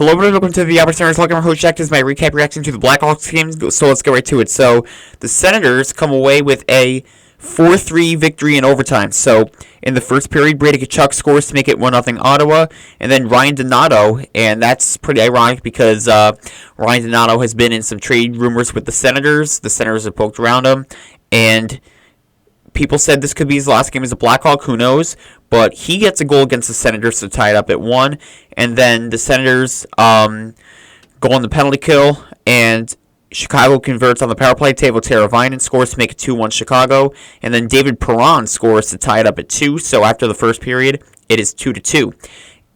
Hello, everyone. Welcome to the Opportunities. Welcome, our host Jack. This is my recap reaction to the Blackhawks game. So let's get right to it. So the Senators come away with a 4-3 victory in overtime. So in the first period, Brady Tkachuk scores to make it 1-0 Ottawa, and then Ryan Donato, and that's pretty ironic because Ryan Donato has been in some trade rumors with the Senators. The Senators have poked around him, and people said this could be his last game as a Blackhawk. Who knows? But he gets a goal against the Senators to tie it up at 1. And then the Senators go on the penalty kill. And Chicago converts on the power play. Teuvo Teravainen scores to make it 2-1 Chicago. And then David Perron scores to tie it up at 2. So after the first period, it is 2-2.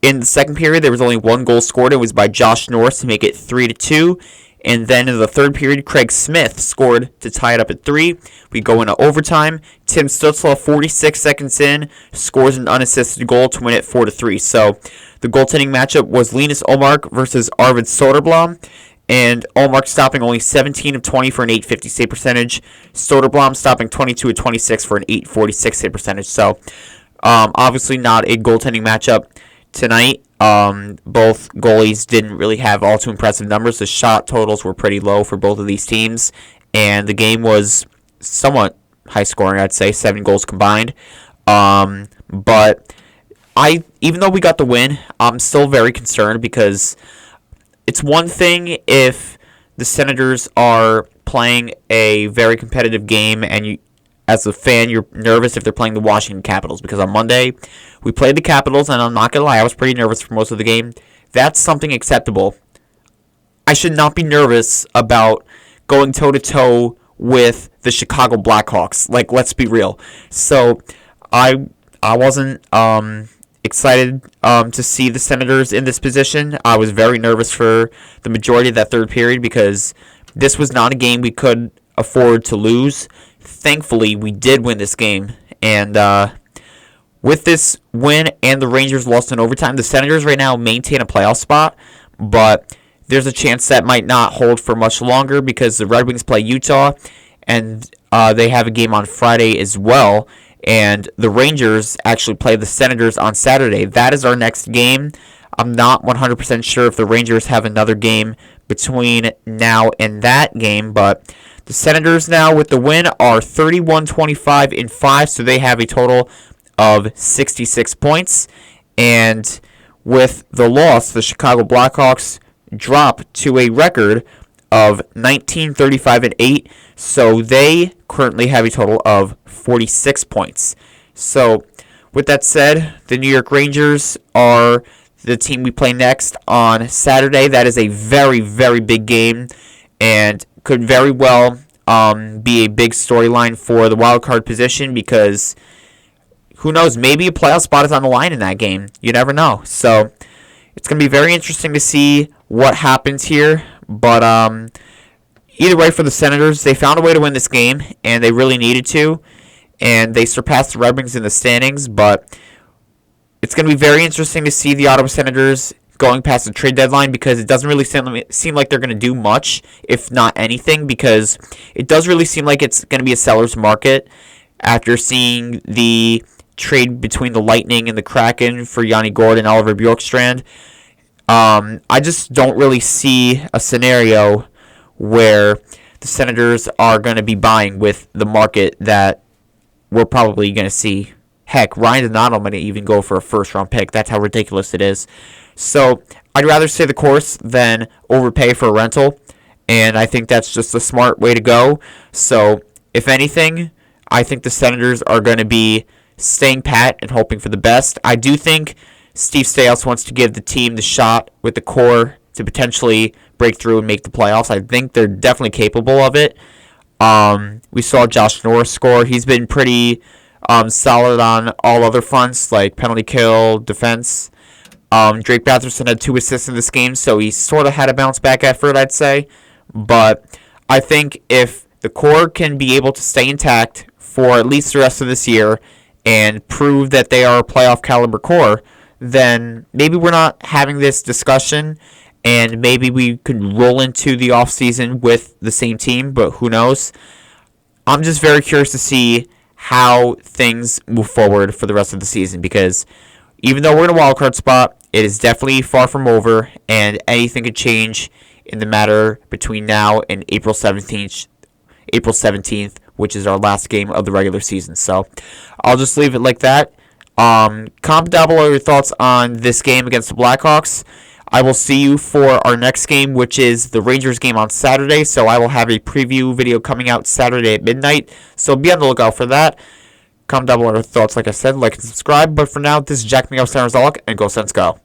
In the second period, there was only one goal scored. It was by Josh Norris to make it 3-2. And then in the third period, Craig Smith scored to tie it up at 3. We go into overtime. Tim Stützle, 46 seconds in, scores an unassisted goal to win it 4-3. So the goaltending matchup was Linus Ullmark versus Arvid Soderblom. And Ullmark stopping only 17 of 20 for an .850 save percentage. Soderblom stopping 22 of 26 for an .846 save percentage. So obviously not a goaltending matchup tonight. Both goalies didn't really have all too impressive numbers. The shot totals were pretty low for both of these teams, and the game was somewhat high scoring, I'd say, 7 goals combined. But even though we got the win, I'm still very concerned because it's one thing if the Senators are playing a very competitive game and as a fan, you're nervous if they're playing the Washington Capitals, because on Monday, we played the Capitals, and I'm not going to lie, I was pretty nervous for most of the game. That's something acceptable. I should not be nervous about going toe-to-toe with the Chicago Blackhawks. Like, let's be real. So, I wasn't excited to see the Senators in this position. I was very nervous for the majority of that third period because this was not a game we could afford to lose. Thankfully, we did win this game, and with this win and the Rangers lost in overtime, the Senators right now maintain a playoff spot, but there's a chance that might not hold for much longer because the Red Wings play Utah, and they have a game on Friday as well, and the Rangers actually play the Senators on Saturday. That is our next game. I'm not 100% sure if the Rangers have another game between now and that game, but the Senators now with the win are 31-25-5, so they have a total of 66 points. And with the loss, the Chicago Blackhawks drop to a record of 19-35-8, so they currently have a total of 46 points. So with that said, the New York Rangers are the team we play next on Saturday. That is a very, very big game and could very well be a big storyline for the wild card position because who knows, maybe a playoff spot is on the line in that game. You never know. So it's going to be very interesting to see what happens here. But either way, for the Senators, they found a way to win this game, and they really needed to. And they surpassed the Red Wings in the standings, but it's going to be very interesting to see the Ottawa Senators going past the trade deadline because it doesn't really seem like they're going to do much, if not anything, because it does really seem like it's going to be a seller's market after seeing the trade between the Lightning and the Kraken for Yanni Gourde and Oliver Bjorkstrand. I just don't really see a scenario where the Senators are going to be buying with the market that we're probably going to see. Heck, Ryan Donato might even go for a first-round pick. That's how ridiculous it is. So I'd rather stay the course than overpay for a rental, and I think that's just a smart way to go. So if anything, I think the Senators are going to be staying pat and hoping for the best. I do think Steve Staios wants to give the team the shot with the core to potentially break through and make the playoffs. I think they're definitely capable of it. We saw Josh Norris score. He's been pretty solid on all other fronts, like penalty kill, defense. Drake Batherson had 2 assists in this game, so he sort of had a bounce-back effort, I'd say. But I think if the core can be able to stay intact for at least the rest of this year and prove that they are a playoff-caliber core, then maybe we're not having this discussion, and maybe we could roll into the offseason with the same team, but who knows? I'm just very curious to see how things move forward for the rest of the season, because even though we're in a wildcard spot, it is definitely far from over, and anything could change in the matter between now and April 17th, which is our last game of the regular season. So I'll just leave it like that. Comment down below your thoughts on this game against the Blackhawks. I will see you for our next game, which is the Rangers game on Saturday. So I will have a preview video coming out Saturday at midnight. So be on the lookout for that. Comment down below your thoughts, like I said, like and subscribe. But for now, this is Jack Miguel Santarzalek, and go Sens go.